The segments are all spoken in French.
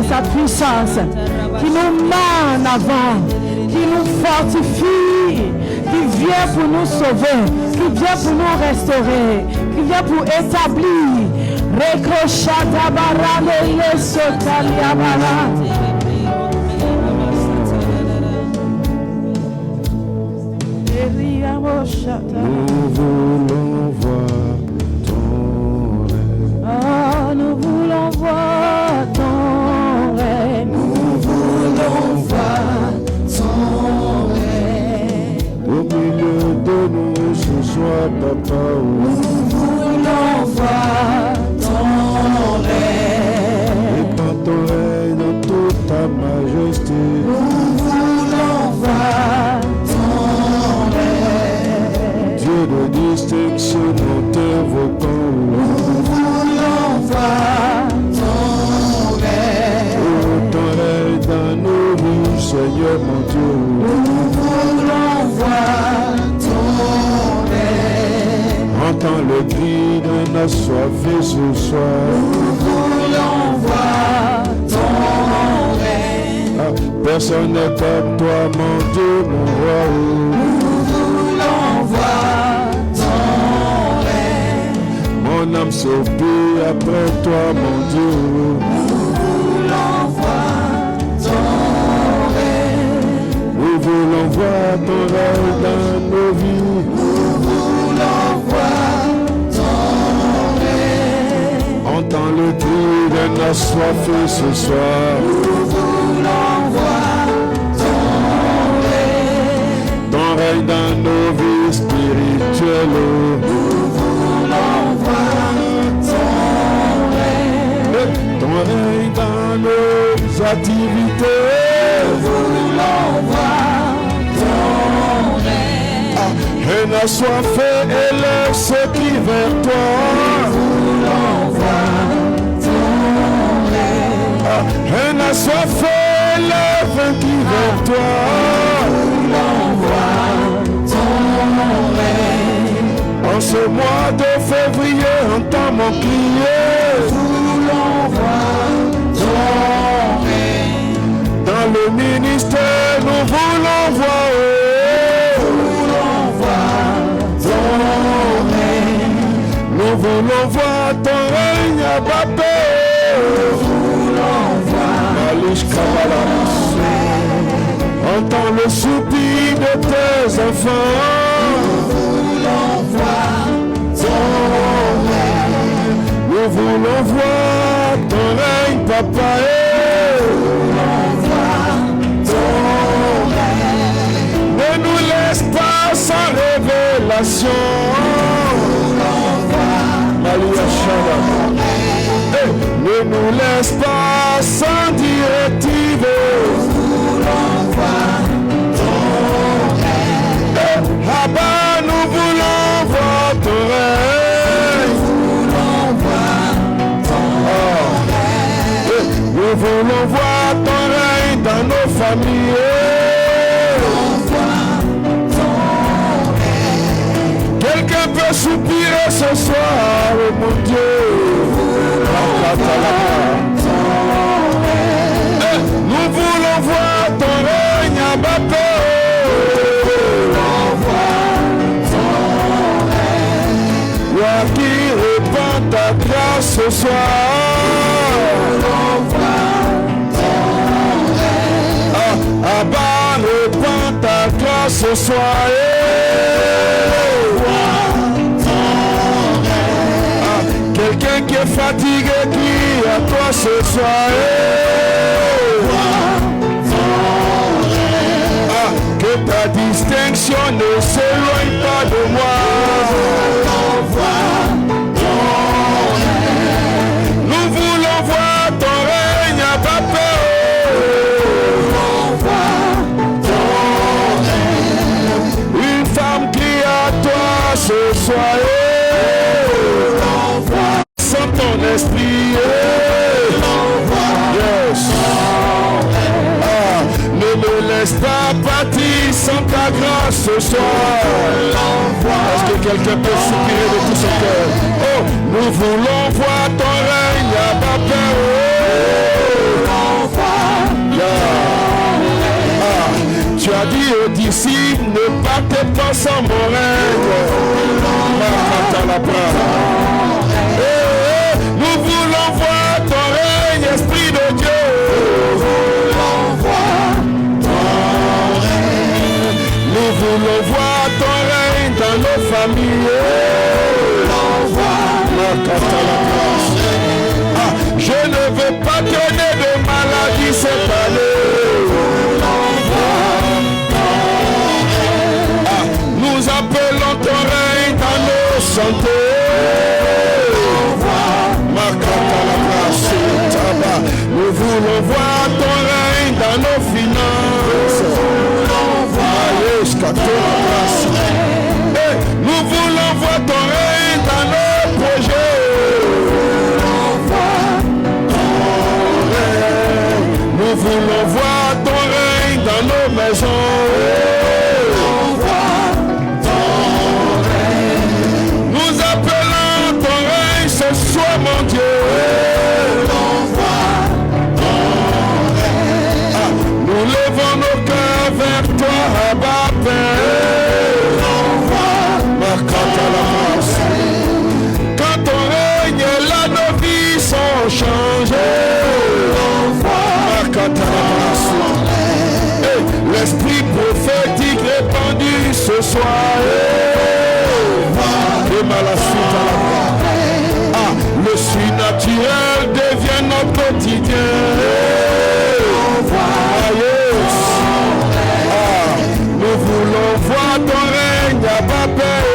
sa puissance, qui nous met en avant, qui nous fortifie, qui vient pour nous sauver, qui vient pour nous restaurer, qui vient pour établir. Nous voulons voir ton règne. Oh, nous voulons voir ton règne. Nous voulons voir ton règne. Au milieu de nous ce soir, papa. Nous voulons voir ton règne. Et quand ton règne dans toute ta majesté. Nous voulons voir ton règne. Dieu de distinction, nous t'invoquons. Nous voulons voir ton règne. Oh, ton règne dans nos vies, Seigneur mon Dieu. Nous voulons voir ton règne. Entends le cri d'un assoiffé ce soir. Nous voulons voir ton règne. Ah, personne n'est comme toi, mon Dieu, mon roi. Nous voulons voir ton règne. Mon âme soupire après toi, mon Dieu. Nous voulons voir ton règne. Nous voulons voir ton règne dans nos vies. Nous voulons voir ton règne. Entends le cri d'un assoiffé ce soir. Nous voulons voir ton règne. Ton règne dans nos vies spirituelles. Nous voulons voir ton règne. Ton règne dans nos activités. Nous voulons voir ton règne. Un assoiffé élève ce qui vers toi. Nous voulons voir ton règne. Un assoiffé élève qui vers toi. Nous voulons voir ton règne. En ce mois de février, entends mon crier. Nous voulons voir ton règne. Dans le ministère, nous voulons voir. Nous voulons voir ton règne. Nous voulons voir ton règne à Babé. Nous voulons voir Malish Kabbalah. ton règne. Entends le soupir de tes enfants. Nous voulons voir ton règne. Nous voulons voir ton règne, papa. Nous voulons voir ton règne. Ne nous laisse pas sans révélation. Nous voulons voir Malia Shara. Ne nous laisse pas sans directive. Nous voulons voir ton règne. Abba, nous voulons voir ton règne. Nous voulons voir ton règne. Nous voulons voir ton règne dans nos familles. Nous voulons voir ton règne. Quelqu'un peut soupirer ce soir, oh mon Dieu. Nous voulons voir ton règne à Babé. Nous voulons voir ton règne. Toi qui répand ta grâce ce soir. Nous voulons voir ton règne. Abba, répand ta grâce ce soir. Quelqu'un qui est fatigué, qui à toi ce soir. Que ta distinction ne s'éloigne pas de moi. Nous voulons voir ton règne à Babé. Une femme qui à toi ce soir. Sans ton esprit. Yes. Ne me laisse pas partir sans ta grâce ce soir. Est-ce que quelqu'un peut soupirer de tout son cœur? Oh, nous voulons voir ton règne à Babé. d'ici ne partez pas sans mon règne. Nous voulons voir ton règne, Esprit de Dieu. Nous voulons voir ton règne dans nos familles. Je ne veux pas donner de maladie cette année. Nous appelons ton règne dans nos santé. Nous voulons voir ton règne dans nos finances. Nous voulons voir ton règne dans nos projets. Nous voulons voir ton règne dans nos maisons. Nous appelons ton règne ce soir, mon Dieu. Nous levons nos cœurs vers toi, Abba Père. Quand ton règne est là, nos vies sont changées. L'esprit prophétique répandu ce soir. Le surnaturel devient notre quotidien. Nous voulons voir ton règne à Babel.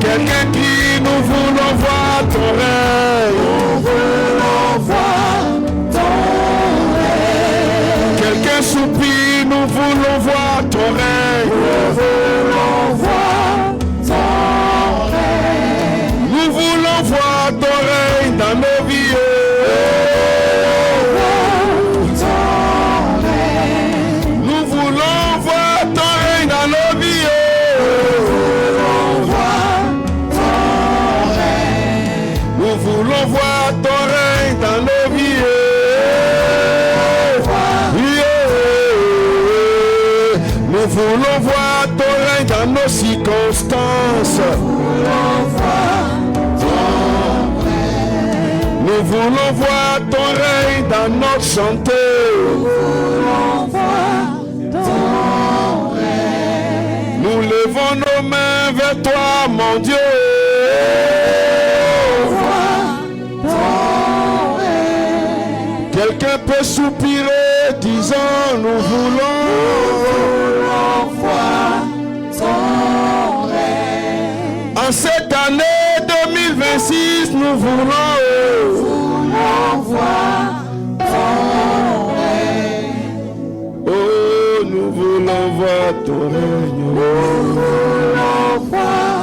Quelqu'un qui nous voulons voir ton règne. Quelqu'un soupire, nous voulons voir ton règne. Nous voulons voir ton règne dans nos vies. Nous voulons voir ton règne dans nos vies. Nous voulons voir ton règne dans nos vies. Nous voulons voir ton règne dans nos circonstances. Nous voulons voir ton règne dans notre santé. Nous levons nos mains vers toi, mon Dieu. Quelqu'un peut soupirer, disant nous voulons voir ton règne. En cette année 2026, nous voulons voir ton règne. Oh, nous voulons voir ton règne. Nous voulons voir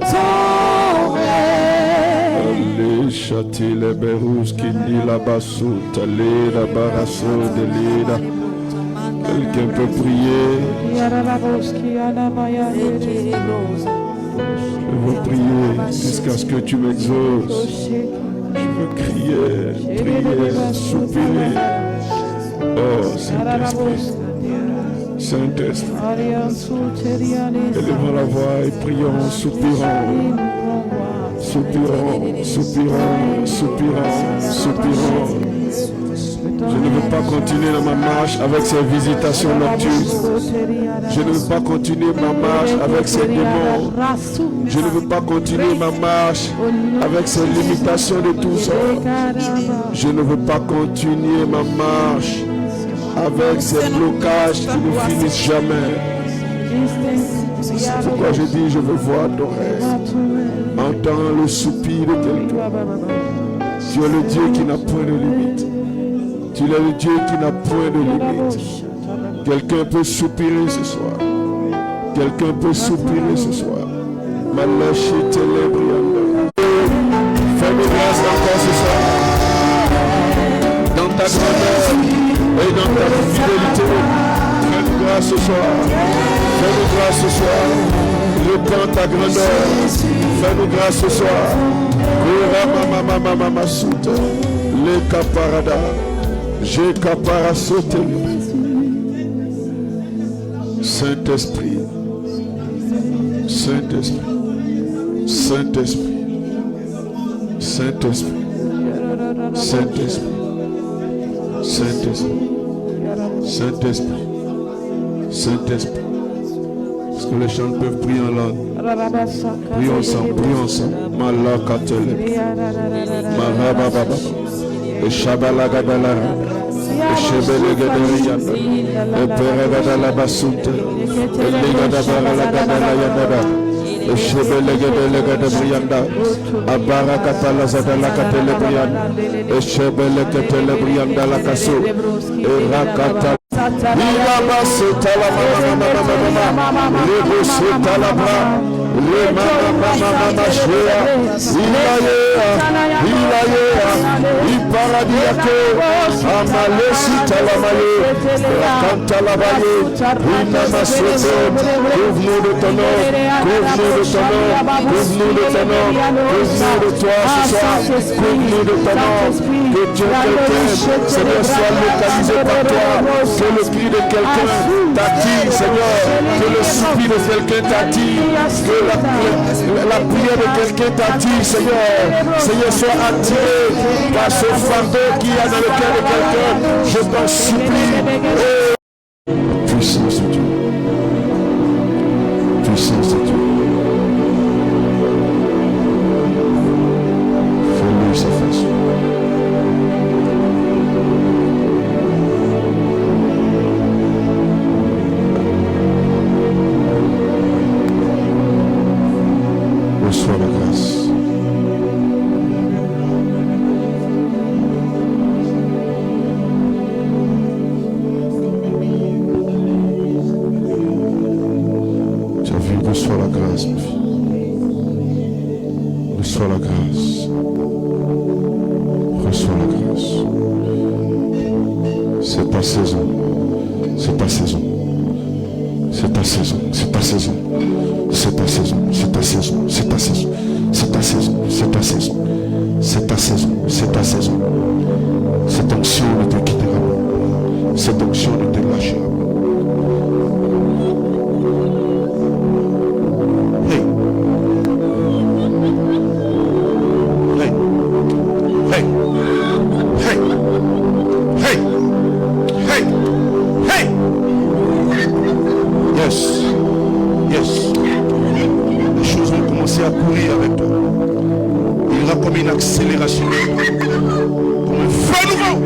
ton règne. Les châtis, les berous, qui ni la basoute, la barasso de l'ida. Quelqu'un peut prier. Je veux prier jusqu'à ce que tu m'exauces. Je veux crier, prier, soupirer. Oh, Saint-Esprit, Saint-Esprit. Élevons la voix et prions, soupirons. Soupirons, soupirons, soupirons, soupirons. Je ne veux pas continuer dans ma marche avec ces visitations nocturnes. Je ne veux pas continuer ma marche avec ces démons. Je ne veux pas continuer ma marche avec ces limitations de tous sortes. Je ne veux pas continuer ma marche avec ces blocages qui ne finissent jamais. C'est pourquoi je dis, je veux voir ton règne. Entends le soupir de quelqu'un. Tu es le Dieu qui n'a point de limite. Tu es le Dieu qui n'a point de limite. Quelqu'un peut soupirer ce soir. Quelqu'un peut soupirer ce soir. Malachi télébrianda. Fais-nous grâce encore ce soir. Dans ta grandeur et dans ta fidélité. Fais-nous grâce ce soir. Fais-nous grâce ce soir. Répands ta grandeur. Fais-nous grâce ce soir. Les caparada. J'ai capara sauté. Saint-Esprit. Saint-Esprit. Saint-Esprit. Saint-Esprit. Saint-Esprit. Saint-Esprit. Saint-Esprit. Saint-Esprit. Est-ce que les gens peuvent prier en langue? Prions ensemble, prions ensemble. Malakatele. Marababa. Et Shabalagabalara. Et Shebelegaderianda. Et Peregadalabasute. Et Legadabaragadala. Et Shebelegadelegadbrianda. Abarakatalazatalakatelebrianda. Et Shebelegatelebrianda lakaso. Et Rakata. Que le cri de quelqu'un t'attire, Seigneur. Que le soupir de quelqu'un t'attire. Que la prière de quelqu'un t'attire, Seigneur. Seigneur, sois attiré par ce fardeau qu'il y a dans le cœur de quelqu'un. Je t'en supplie. Puissance de Dieu. Puissance de Dieu. Fais-lui sa façon. Reçois la grâce. Tu as vu, reçois la grâce, ma fille. Reçois la grâce. Reçois la grâce. C'est ta saison. C'est ta saison. C'est ta saison. C'est ta saison. C'est ta saison, c'est ta saison, c'est ta saison, c'est ta saison, c'est ta saison, c'est ta saison, c'est ta saison. Cette onction ne te quittera pas. Cette onction ne te lâchera pas. Hey. Hey. Hey. Hey. Hey. Hey. Hey. Yes. Yes. Les choses vont commencer à courir avec toi. Il y aura comme une accélération, comme un feu nouveau.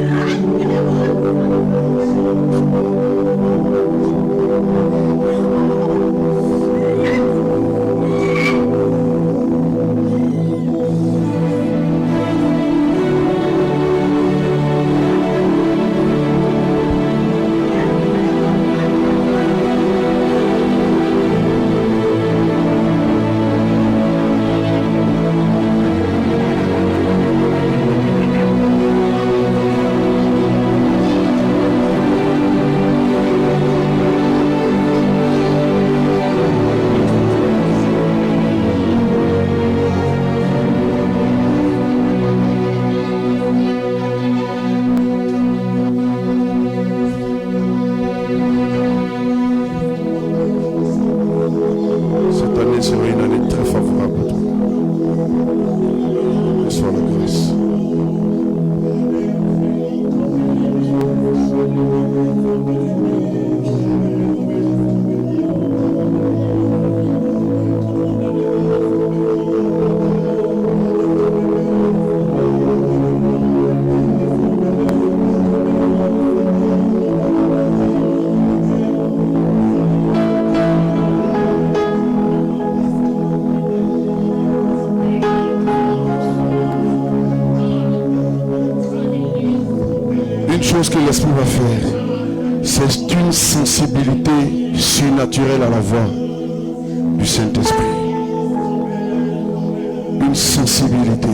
chose que l'Esprit va faire, c'est une sensibilité surnaturelle à la voix du Saint-Esprit. Une sensibilité,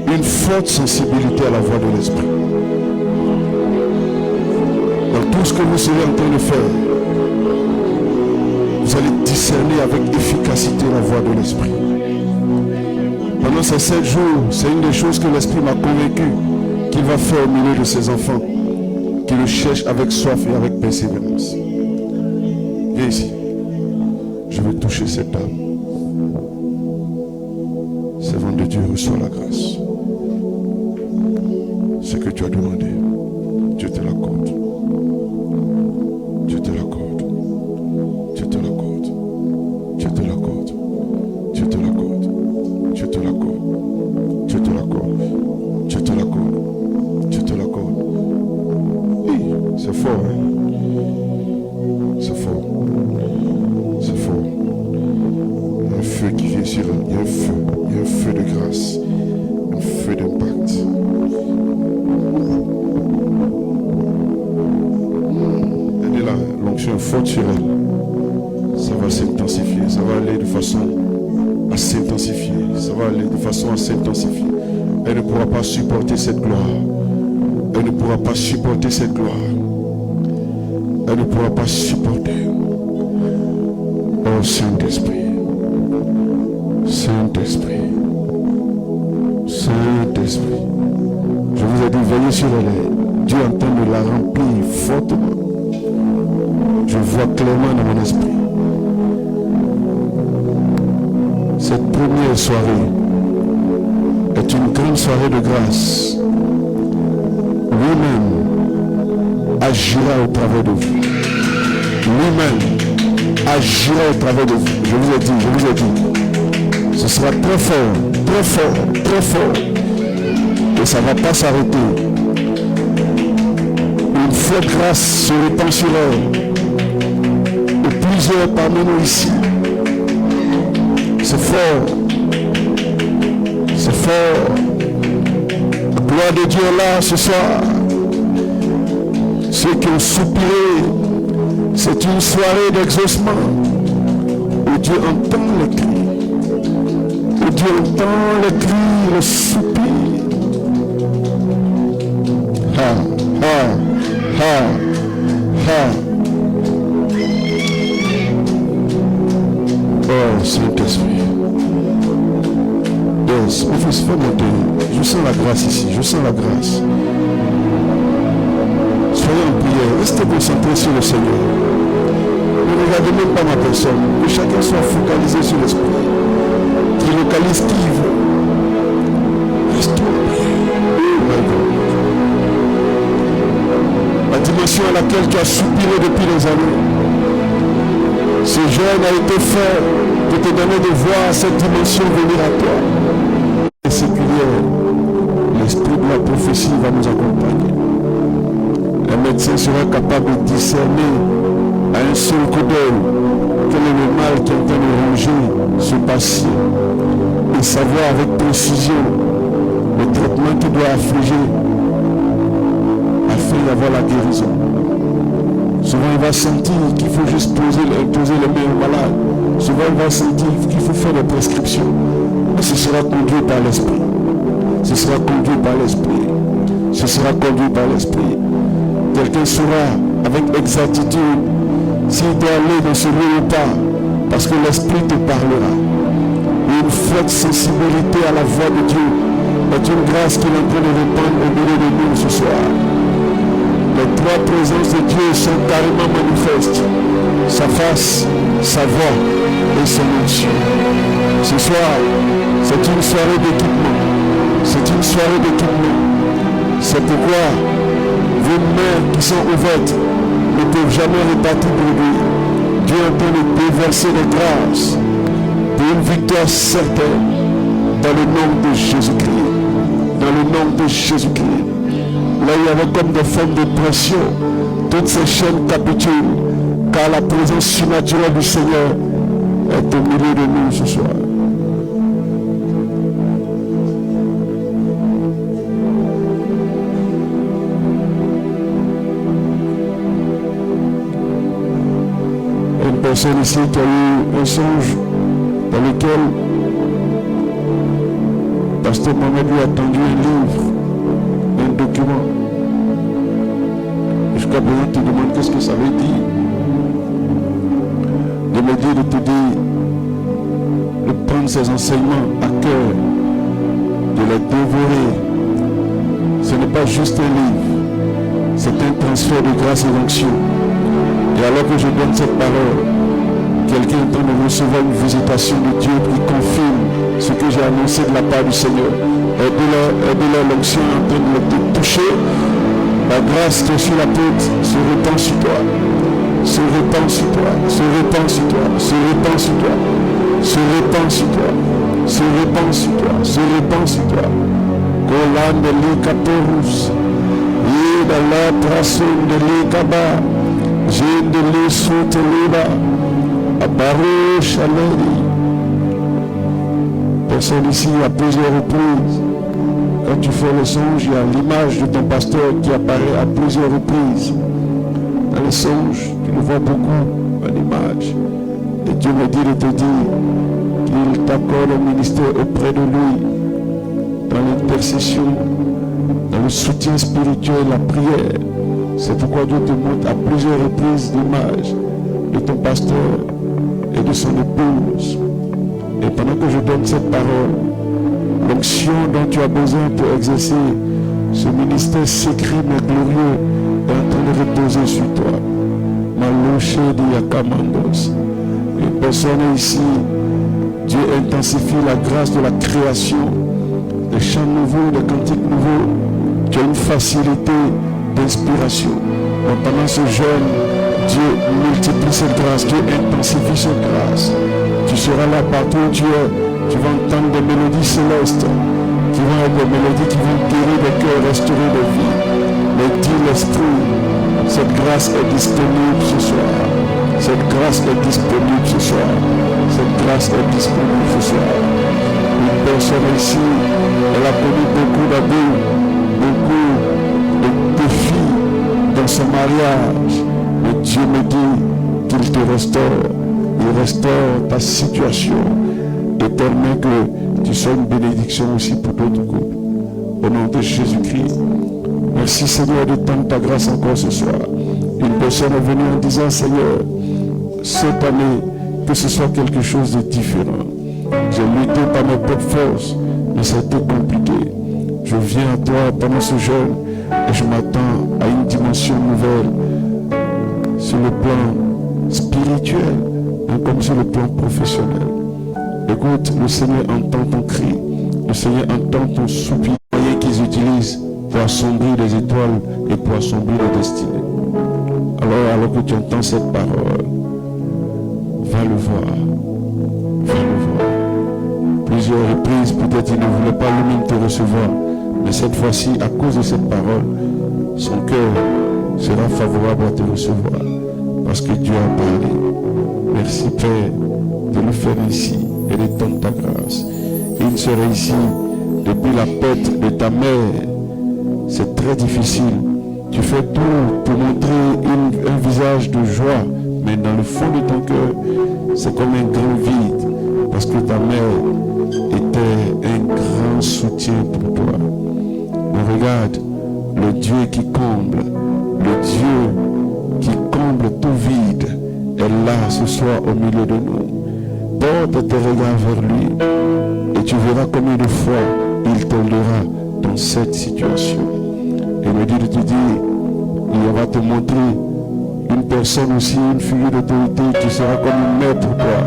une forte sensibilité à la voix de l'Esprit. Dans tout ce que vous serez en train de faire, vous allez discerner avec efficacité la voix de l'Esprit. Pendant ces 7 jours, c'est une des choses que l'Esprit m'a convaincu. qu'il va faire au milieu de ses enfants qui le cherchent avec soif et avec persévérance. Viens ici. Je veux toucher cette âme. Servant de Dieu, reçois la grâce. Ce que tu as demandé, Dieu te l'accorde. Dieu te l'accorde. Dieu te l'accorde. Dieu te l'accorde. Dieu te l'accorde. Dieu te l'accorde. Dieu te l'accorde. Dieu te l'accorde. Dieu te l'accorde. Oui, c'est fort, hein? C'est fort. C'est fort. Il y a un feu qui vient sur elle. Il y a un feu. Il y a un feu de grâce. Un feu d'impact. Elle est là. L'onction est forte sur elle. Ça va s'intensifier. Ça va aller de façon à s'intensifier. Ça va aller de façon à s'intensifier. Elle ne pourra pas supporter cette gloire. Elle ne pourra pas supporter cette gloire. Elle ne pourra pas supporter. Oh Saint-Esprit. Saint-Esprit. Saint-Esprit. Je vous ai dit, veillez sur elle. Dieu est en train de la remplir fortement. Je vois clairement dans mon esprit. Cette première soirée est une grande soirée de grâce. Lui-même agira au travers de vous. Lui-même agira au travers de vous. Je vous ai dit. Ce sera très fort, très fort, très fort. Et ça ne va pas s'arrêter. Une forte grâce se répand sur elle. Et plusieurs parmi nous ici. C'est fort. C'est fort. La gloire de Dieu est là ce soir. Ceux qui ont soupiré, c'est une soirée d'exaucement où Dieu entend les cris. Où Dieu entend les cris, le soupir. Ha, ha, ha, ha. Oh Saint-Esprit. Yes, mon fils, fais monter. Je sens la grâce ici, je sens la grâce. Soyez en prière, restez concentrés sur le Seigneur. Ne regardez même pas ma personne, que chacun soit focalisé sur l'Esprit. Qui localise qui il veut. Restez en prière. Oh my God. La dimension à laquelle tu as soupiré depuis des années. Ce jeûne a été fait pour te donner de voir cette dimension venir à toi. Et séculière, l'esprit de la prophétie va nous accompagner. Le médecin sera capable de discerner à un seul coup d'œil quel est le mal qui est en train de ronger ce patient et savoir avec précision le traitement qu'il doit affliger afin d'avoir la guérison. Souvent il va sentir qu'il faut juste poser les mains au malade. Souvent il va sentir qu'il faut faire des prescriptions. Mais ce sera conduit par l'esprit. Ce sera conduit par l'esprit. Ce sera conduit par l'esprit. Quelqu'un saura avec exactitude s'il doit aller dans ce lieu ou pas, parce que l'esprit te parlera. Et une forte sensibilité à la voix de Dieu est une grâce qu'il est en train de répandre au milieu de nous ce soir. Les trois présences de Dieu sont carrément manifestes. Sa face, sa voix et son onction. Ce soir, c'est une soirée d'équipement. C'est une soirée d'équipement. C'est pourquoi vos mains qui sont ouvertes ne peuvent jamais repartir pour lui. Dieu est en train de déverser les grâces pour une victoire certaine dans le nom de Jésus-Christ. Dans le nom de Jésus-Christ. Là, il y avait comme des formes de pression. Toutes ces chaînes capitulent, car la présence surnaturelle du Seigneur est au milieu de nous ce soir. Une personne ici qui a eu un songe dans lequel Pasteur Mohamed lui a tendu un livre, un document. Jusqu'à présent, tu te demandes qu'est-ce que ça veut dire. De me dire, de te dire, de prendre ses enseignements à cœur, de les dévorer. Ce n'est pas pas juste un livre, c'est un transfert de grâce et d'onction. Et alors que je donne cette parole, quelqu'un est en train de recevoir une visitation de Dieu qui confirme ce que j'ai annoncé de la part du Seigneur. Aidez-leur, l'onction est en train de te toucher. La grâce qui est sur la tête se répand sur toi. Se répand sur toi. Se répand sur toi. Se répand sur toi. Se répand sur toi. Se répand sur toi. Se répand sur toi. Colande l'ikaporus. Et dans la traçon de l'ikaba. J'ai de l'essouté liba. Abaro chaleri. Personne ici à plusieurs reprises. Quand tu fais le songe, il y a l'image de ton pasteur qui apparaît à plusieurs reprises. Dans les songes, tu le vois beaucoup à l'image. Et Dieu me dit de te dire qu'il t'accorde un ministère auprès de lui, dans l'intercession, dans le soutien spirituel, la prière. C'est pourquoi Dieu te montre à plusieurs reprises l'image de ton pasteur et de son épouse. Et pendant que je donne cette parole, l'onction dont tu as besoin pour exercer ce ministère secret mais glorieux est en train de reposer sur toi. Maloché de Yakamandos. Une personne ici, Dieu intensifie la grâce de la création, des chants nouveaux, des cantiques nouveaux. Tu as une facilité d'inspiration. Donc pendant ce jeûne, Dieu multiplie cette grâce, Dieu intensifie cette grâce. Tu seras là partout où tu es. Tu vas entendre des mélodies célestes qui vont être des mélodies qui vont guérir des cœurs, restaurer des vies. Mais dis l'esprit, cette grâce est disponible ce soir. Cette grâce est disponible ce soir. Cette grâce est disponible ce soir. Une personne ici, elle a connu beaucoup d'abus, beaucoup de défis dans son mariage. Mais Dieu me dit qu'il te restaure. Il restaure ta situation. Et permet que tu sois une bénédiction aussi pour d'autres couples. Au nom de Jésus-Christ. Merci Seigneur de tendre ta grâce encore ce soir. Une personne est venue en disant Seigneur, cette année, que ce soit quelque chose de différent. J'ai lutté par mes propres forces, mais c'était compliqué. Je viens à toi pendant ce jeûne et je m'attends à une dimension nouvelle sur le plan spirituel, mais comme sur le plan professionnel. Écoute, le Seigneur entend ton cri, le Seigneur entend ton soupir, moyen qu'ils utilisent pour assombrir les étoiles et pour assombrir les destinées. Alors que tu entends cette parole, va le voir, va le voir. Plusieurs reprises, peut-être il ne voulait pas lui-même te recevoir, mais cette fois-ci, à cause de cette parole, son cœur sera favorable à te recevoir, parce que Dieu a parlé. Merci Père de le faire ainsi et de tendre ta grâce. Il serait ici depuis la perte de ta mère. C'est très difficile. Tu fais tout pour montrer un visage de joie, mais dans le fond de ton cœur, c'est comme un grand vide, parce que ta mère était un grand soutien pour toi. Mais regarde, le Dieu qui comble, le Dieu qui comble tout vide, est là ce soir au milieu de nous. Porte tes regards vers lui et tu verras combien de fois il t'aidera dans cette situation. Et me dit de te dire, il va te montrer une personne aussi, une figure d'autorité qui sera comme une mère pour toi.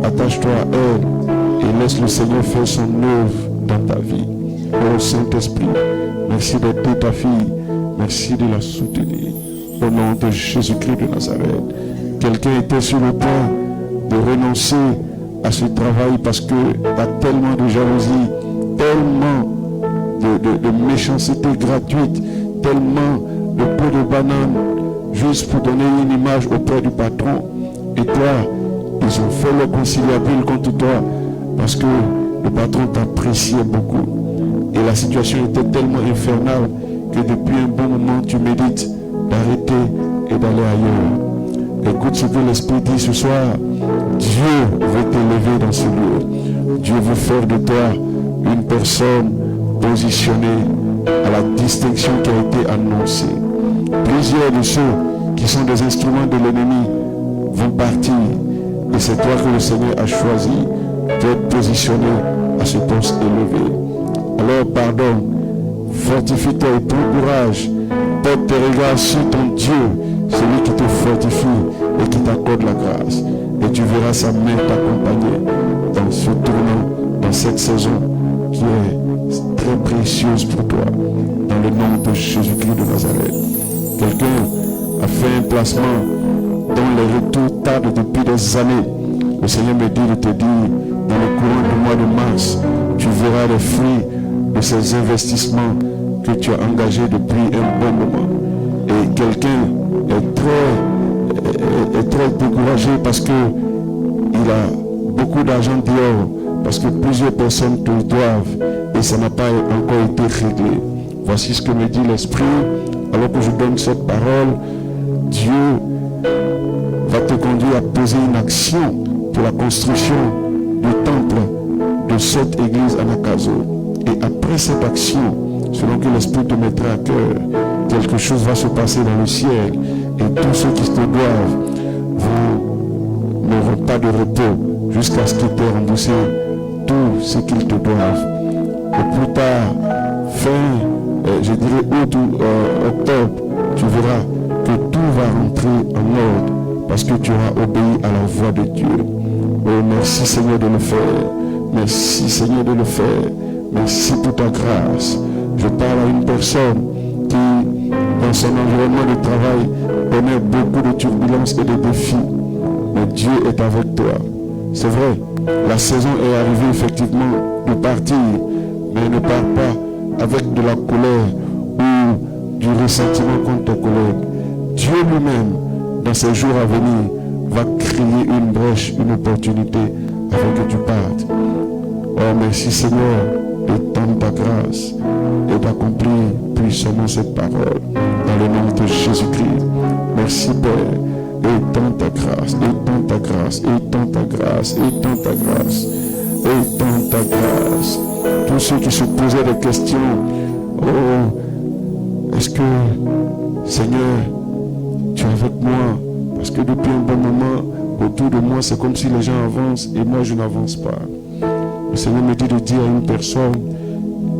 Attache-toi à elle et laisse le Seigneur faire son œuvre dans ta vie. Ô Saint-Esprit, merci d'aider ta fille, merci de la soutenir. Au nom de Jésus-Christ de Nazareth. Quelqu'un était sur le point de renoncer à ce travail parce que tu as tellement de jalousie, tellement de méchanceté gratuite, tellement de peau de banane, juste pour donner une image auprès du patron. Et toi, ils ont fait le conciliabule contre toi parce que le patron t'appréciait beaucoup. Et la situation était tellement infernale que depuis un bon moment, tu médites d'arrêter et d'aller ailleurs. Écoute ce que l'Esprit dit ce soir. Dieu veut t'élever dans ce lieu. Dieu veut faire de toi une personne positionnée à la distinction qui a été annoncée. Plusieurs de ceux qui sont des instruments de l'ennemi vont partir. Et c'est toi que le Seigneur a choisi d'être positionné à ce poste élevé. Alors pardonne, Fortifie-toi et prends courage. Porte tes regards sur ton Dieu, celui qui te fortifie et qui t'accorde la grâce. Et tu verras sa main t'accompagner dans ce tournant, dans cette saison qui est très précieuse pour toi. Dans le nom de Jésus-Christ de Nazareth. Quelqu'un a fait un placement dont les retours tardent depuis des années. Le Seigneur me dit de te dire, dans le courant du mois de mars, tu verras les fruits de ces investissements que tu as engagés depuis un bon moment. Et quelqu'un est très découragé parce que il a beaucoup d'argent dehors, parce que plusieurs personnes te doivent et ça n'a pas encore été réglé. Voici ce que me dit l'Esprit. Alors que je donne cette parole, Dieu va te conduire à poser une action pour la construction du temple de cette église à Nakazo. Et après cette action, selon que l'Esprit te mettra à cœur, quelque chose va se passer dans le ciel et tous ceux qui te doivent n'auront pas de repos jusqu'à ce qu'ils t'aient remboursé tout ce qu'ils te doivent. Et plus tard, je dirais août ou octobre, tu verras que tout va rentrer en ordre parce que tu auras obéi à la voix de Dieu. Oh, merci Seigneur de le faire. Merci Seigneur de le faire. Merci pour ta grâce. Je parle à une personne qui, dans son environnement de travail, connaît beaucoup de turbulences et de défis. Mais Dieu est avec toi. C'est vrai, la saison est arrivée effectivement de partir, mais ne pars pas avec de la colère ou du ressentiment contre tes collègues. Dieu lui-même, dans ces jours à venir, va créer une brèche, une opportunité afin que tu partes. Oh, merci Seigneur d'étendre ta grâce et d'accomplir puissamment cette parole dans le nom de Jésus-Christ. Merci Père, étends ta grâce, étends ta grâce, étends ta grâce, étends ta grâce, étends ta grâce. Tous ceux qui se posaient des questions, oh, est-ce que Seigneur, tu es avec moi? Parce que depuis un bon moment, autour de moi, c'est comme si les gens avancent et moi je n'avance pas. Le Seigneur me dit de dire à une personne,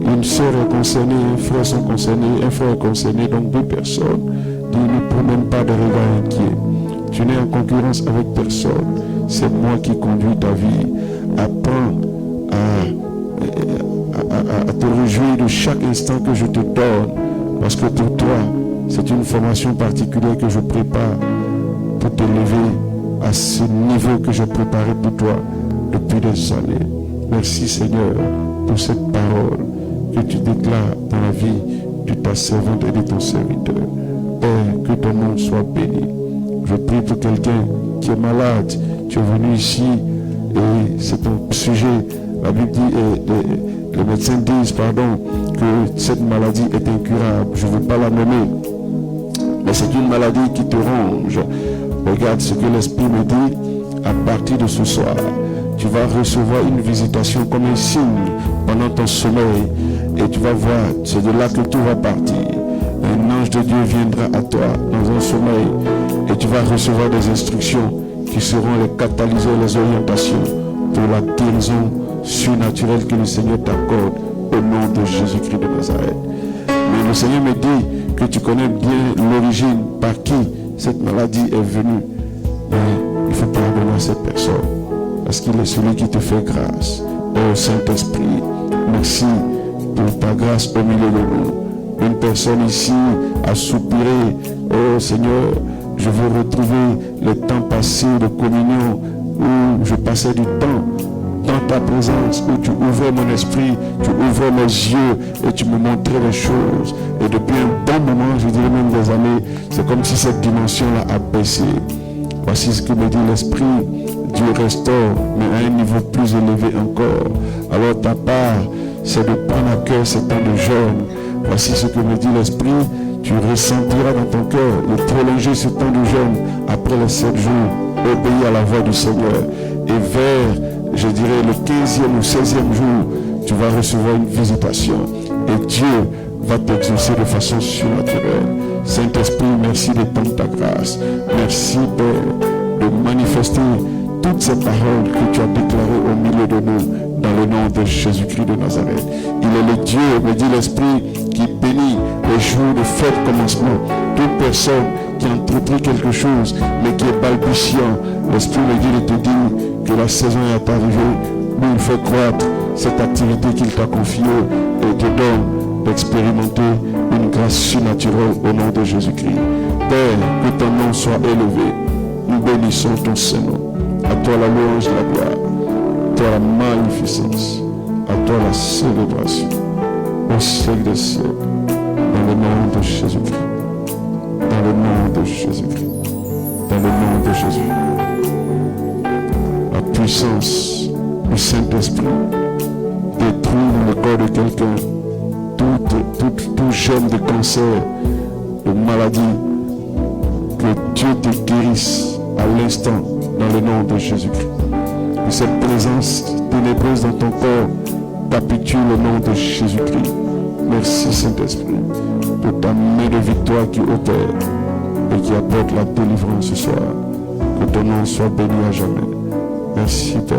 une sœur est concernée, un frère sont concernés, un frère est concerné, donc deux personnes. Dis, ne promène pas de regard inquiet. Tu n'es en concurrence avec personne. C'est moi qui conduis ta vie. Apprends à te réjouir de chaque instant que je te donne. Parce que pour toi, c'est une formation particulière que je prépare pour t'élever à ce niveau que j'ai préparé pour toi depuis des années. Merci Seigneur pour cette parole que tu déclares dans la vie de ta servante et de ton serviteur. Père, que ton nom soit béni. Je prie pour quelqu'un qui est malade. Tu es venu ici et c'est ton sujet. La Bible dit, les médecins disent, que cette maladie est incurable. Je ne veux pas la nommer, mais c'est une maladie qui te ronge. Regarde ce que l'Esprit me dit. À partir de ce soir, tu vas recevoir une visitation comme un signe pendant ton sommeil et tu vas voir, c'est de là que tout va partir. Un ange de Dieu viendra à toi dans un sommeil et tu vas recevoir des instructions qui seront les catalyseurs, les orientations pour la guérison surnaturelle que le Seigneur t'accorde au nom de Jésus-Christ de Nazareth. Mais le Seigneur me dit que tu connais bien l'origine par qui cette maladie est venue. Mais il faut pardonner à cette personne parce qu'il est celui qui te fait grâce. Oh Saint-Esprit, merci pour ta grâce au milieu de nous. Une personne ici a soupiré. Oh Seigneur, je veux retrouver le temps passé de communion où je passais du temps dans ta présence, où tu ouvrais mon esprit, tu ouvrais mes yeux et tu me montrais les choses. Et depuis un bon moment, je dirais même des années, c'est comme si cette dimension-là a baissé. Voici ce que me dit l'Esprit. Dieu restaure, mais à un niveau plus élevé encore. Alors ta part, c'est de prendre à cœur ces temps de jeûne. Voici ce que me dit l'Esprit. Tu ressentiras dans ton cœur de prolonger ce temps de jeûne après les 7 jours. Obéis à la voix du Seigneur. Et vers, je dirais, le 15e ou 16e jour, tu vas recevoir une visitation. Et Dieu va t'exaucer de façon surnaturelle. Saint-Esprit, merci de ta grâce. Merci, Père, de manifester toutes ces paroles que tu as déclarées au milieu de nous, dans le nom de Jésus-Christ de Nazareth. Il est le Dieu, me dit l'Esprit, qui jour de fête commencement. Toute personne qui a entrepris quelque chose, mais qui est balbutiant, l'Esprit me dit de te dire que la saison est arrivée, où il fait croître cette activité qu'il t'a confiée et te donne d'expérimenter une grâce surnaturelle au nom de Jésus-Christ. Père, que ton nom soit élevé. Nous bénissons ton Saint-Nom. À toi la louange et la gloire. À toi la magnificence. À toi la célébration. Au siècle des siècles. Dans le nom de Jésus-Christ. Dans le nom de Jésus-Christ. Dans le nom de Jésus. La puissance du Saint-Esprit détruit le corps de quelqu'un tout gène de cancer, de maladie. Que Dieu te guérisse à l'instant dans le nom de Jésus-Christ. Que cette présence ténébreuse dans ton corps capitule au nom de Jésus-Christ. Merci Saint-Esprit de ta main de victoire qui opère et qui apporte la délivrance ce soir. Que ton nom soit béni à jamais. Merci Père.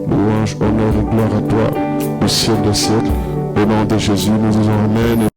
Louange, honneur et gloire à toi au ciel des siècles. Au nom de Jésus, nous disons Amen.